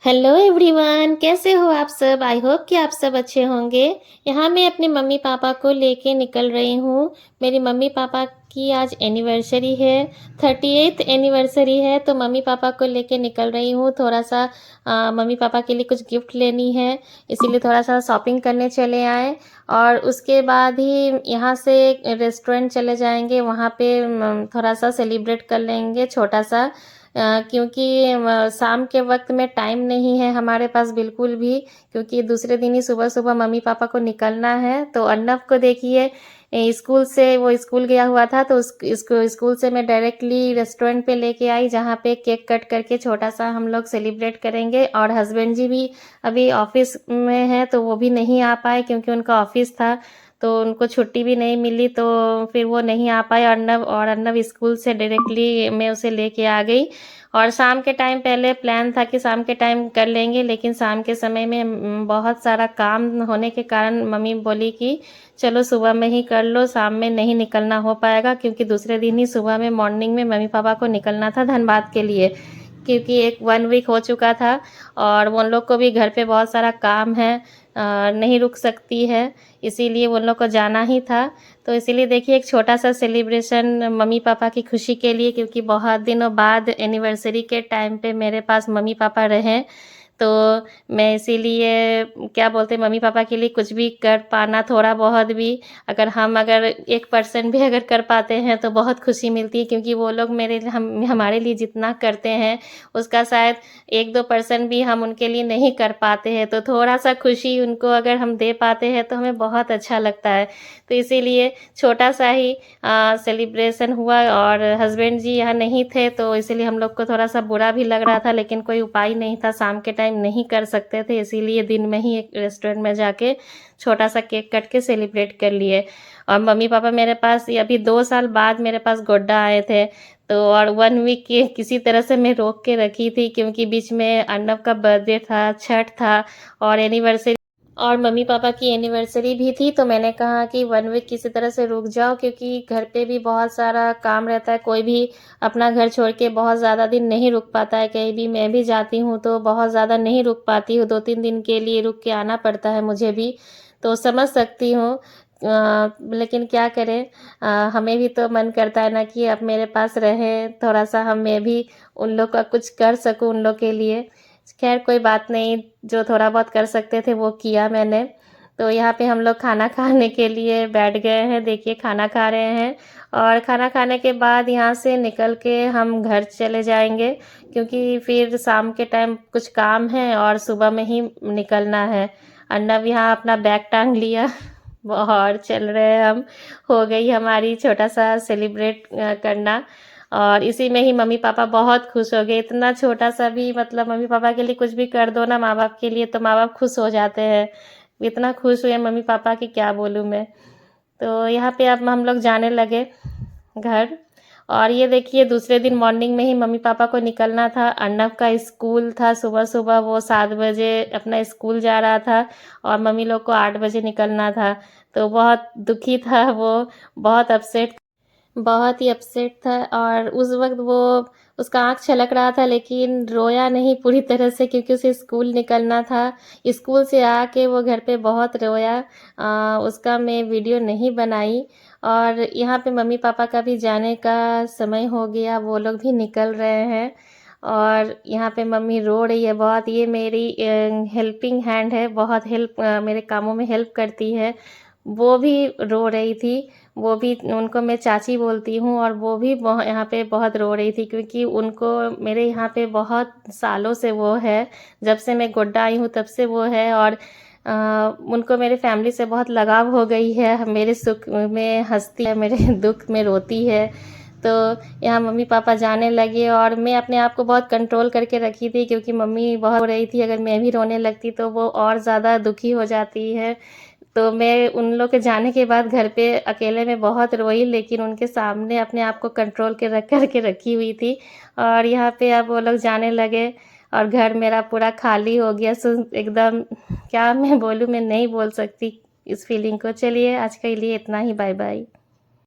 Hello everyone, कैसे हो आप सब? आई होप कि आप सब अच्छे होंगे। यहाँ मैं अपने मम्मी पापा को लेके निकल रही हूँ। मेरी मम्मी पापा की आज एनिवर्सरी है, 38th एनिवर्सरी है, तो मम्मी पापा को लेके निकल रही हूँ। थोड़ा सा मम्मी पापा के लिए कुछ गिफ्ट लेनी है, इसीलिए थोड़ा सा शॉपिंग करने चले आए। और उसके बाद ही यहाँ से रेस्टोरेंट चले जाएंगे, वहाँ पे थोड़ा सा सेलिब्रेट कर लेंगे छोटा सा। क्योंकि शाम के वक्त में टाइम नहीं है हमारे पास बिल्कुल भी, क्योंकि दूसरे दिन ही सुबह सुबह मम्मी पापा को निकलना है। तो अर्नव को देखिए, स्कूल से वो स्कूल गया हुआ था, तो इसको स्कूल से मैं डायरेक्टली रेस्टोरेंट पे लेके आई, जहाँ पे केक कट करके छोटा सा हम लोग सेलिब्रेट करेंगे। और हस्बैंड जी भी अभी ऑफिस में है, तो वो भी नहीं आ पाए क्योंकि उनका ऑफिस था, तो उनको छुट्टी भी नहीं मिली, तो फिर वो नहीं आ पाए। अर्नव स्कूल से डायरेक्टली मैं उसे लेके आ गई। और शाम के टाइम पहले प्लान था कि शाम के टाइम कर लेंगे, लेकिन शाम के समय में बहुत सारा काम होने के कारण मम्मी बोली कि चलो सुबह में ही कर लो, शाम में नहीं निकलना हो पाएगा, क्योंकि दूसरे दिन ही सुबह में मॉर्निंग में मम्मी पापा को निकलना था धनबाद के लिए, क्योंकि एक 1 वीक हो चुका था और उन लोग को भी घर पे बहुत सारा काम है, नहीं रुक सकती है, इसीलिए उन लोग को जाना ही था। तो इसीलिए देखिए एक छोटा सा सेलिब्रेशन मम्मी पापा की खुशी के लिए, क्योंकि बहुत दिनों बाद एनिवर्सरी के टाइम पे मेरे पास मम्मी पापा रहे, तो मैं इसीलिए क्या बोलते हैं, मम्मी पापा के लिए कुछ भी कर पाना, थोड़ा बहुत भी, अगर 1% भी अगर कर पाते हैं तो बहुत खुशी मिलती है, क्योंकि वो लोग हमारे लिए जितना करते हैं उसका शायद 1-2% भी हम उनके लिए नहीं कर पाते हैं। तो थोड़ा सा खुशी उनको अगर हम दे पाते हैं तो हमें बहुत अच्छा लगता है। तो इसीलिए छोटा सा ही सेलिब्रेशन हुआ। और हस्बैंड जी यहाँ नहीं थे, तो इसीलिए हम लोग को थोड़ा सा बुरा भी लग रहा था, लेकिन कोई उपाय नहीं था, शाम के टाइम नहीं कर सकते थे, इसीलिए दिन में ही एक रेस्टोरेंट में जाके छोटा सा केक कट के सेलिब्रेट कर लिए। और मम्मी पापा मेरे पास ये अभी 2 साल बाद मेरे पास गोड्डा आए थे, तो और 1 वीक के किसी तरह से मैं रोक के रखी थी, क्योंकि बीच में अर्नव का बर्थडे था, छठ था और एनिवर्सरी, और मम्मी पापा की एनिवर्सरी भी थी। तो मैंने कहा कि 1 वीक किसी तरह से रुक जाओ, क्योंकि घर पे भी बहुत सारा काम रहता है, कोई भी अपना घर छोड़ के बहुत ज़्यादा दिन नहीं रुक पाता है कहीं भी। मैं भी जाती हूँ तो बहुत ज़्यादा नहीं रुक पाती हूँ, 2-3 दिन के लिए रुक के आना पड़ता है मुझे भी, तो समझ सकती हूँ। लेकिन क्या करें, हमें भी तो मन करता है ना कि अब मेरे पास रहे, थोड़ा सा हम मैं भी उन लोग का कुछ कर सकूं उन लोग के लिए। खैर कोई बात नहीं, जो थोड़ा बहुत कर सकते थे वो किया मैंने। तो यहाँ पे हम लोग खाना खाने के लिए बैठ गए हैं, देखिए खाना खा रहे हैं। और खाना खाने के बाद यहाँ से निकल के हम घर चले जाएंगे, क्योंकि फिर शाम के टाइम कुछ काम है और सुबह में ही निकलना है। अर्नव यहाँ अपना बैग टांग लिया और चल रहे हैं हम। हो गई हमारी छोटा सा सेलिब्रेट करना, और इसी में ही मम्मी पापा बहुत खुश हो गए। इतना छोटा सा भी, मतलब मम्मी पापा के लिए कुछ भी कर दो ना माँ बाप के लिए, तो माँ बाप खुश हो जाते हैं। इतना खुश हुए मम्मी पापा की क्या बोलूँ मैं। तो यहाँ पे अब हम लोग जाने लगे घर। और ये देखिए दूसरे दिन मॉर्निंग में ही मम्मी पापा को निकलना था, अर्नव का स्कूल था, सुबह सुबह वो 7 बजे अपना स्कूल जा रहा था, और मम्मी लोग को 8 बजे निकलना था। तो बहुत दुखी था वो, बहुत अपसेट, बहुत ही अपसेट था। और उस वक्त वो, उसका आँख छलक रहा था, लेकिन रोया नहीं पूरी तरह से, क्योंकि उसे स्कूल निकलना था। स्कूल से आके वो घर पे बहुत रोया। उसका मैं वीडियो नहीं बनाई। और यहाँ पे मम्मी पापा का भी जाने का समय हो गया, वो लोग भी निकल रहे हैं। और यहाँ पे मम्मी रो रही है बहुत, ये मेरी हेल्पिंग हैंड है, बहुत हेल्प, मेरे कामों में हेल्प करती है। वो भी रो रही थी, वो भी, उनको मैं चाची बोलती हूँ, और वो भी यहाँ पे बहुत रो रही थी, क्योंकि उनको मेरे यहाँ पे बहुत सालों से वो है, जब से मैं गोड्डा आई हूँ तब से वो है। और उनको मेरे फैमिली से बहुत लगाव हो गई है, मेरे सुख में हंसती है, मेरे दुख में रोती है। तो यहाँ मम्मी पापा जाने लगे, और मैं अपने आप को बहुत कंट्रोल करके रखी थी, क्योंकि मम्मी बहुत रो रही थी, अगर मैं भी रोने लगती तो वो और ज़्यादा दुखी हो जाती है। तो मैं उन लोग के जाने के बाद घर पे अकेले में बहुत रोई, लेकिन उनके सामने अपने आप को कंट्रोल के रख करके रखी हुई थी। और यहाँ पे अब वो लोग जाने लगे, और घर मेरा पूरा खाली हो गया, सुन एकदम, क्या मैं बोलूँ, मैं नहीं बोल सकती इस फीलिंग को। चलिए आज के लिए इतना ही, बाय बाय।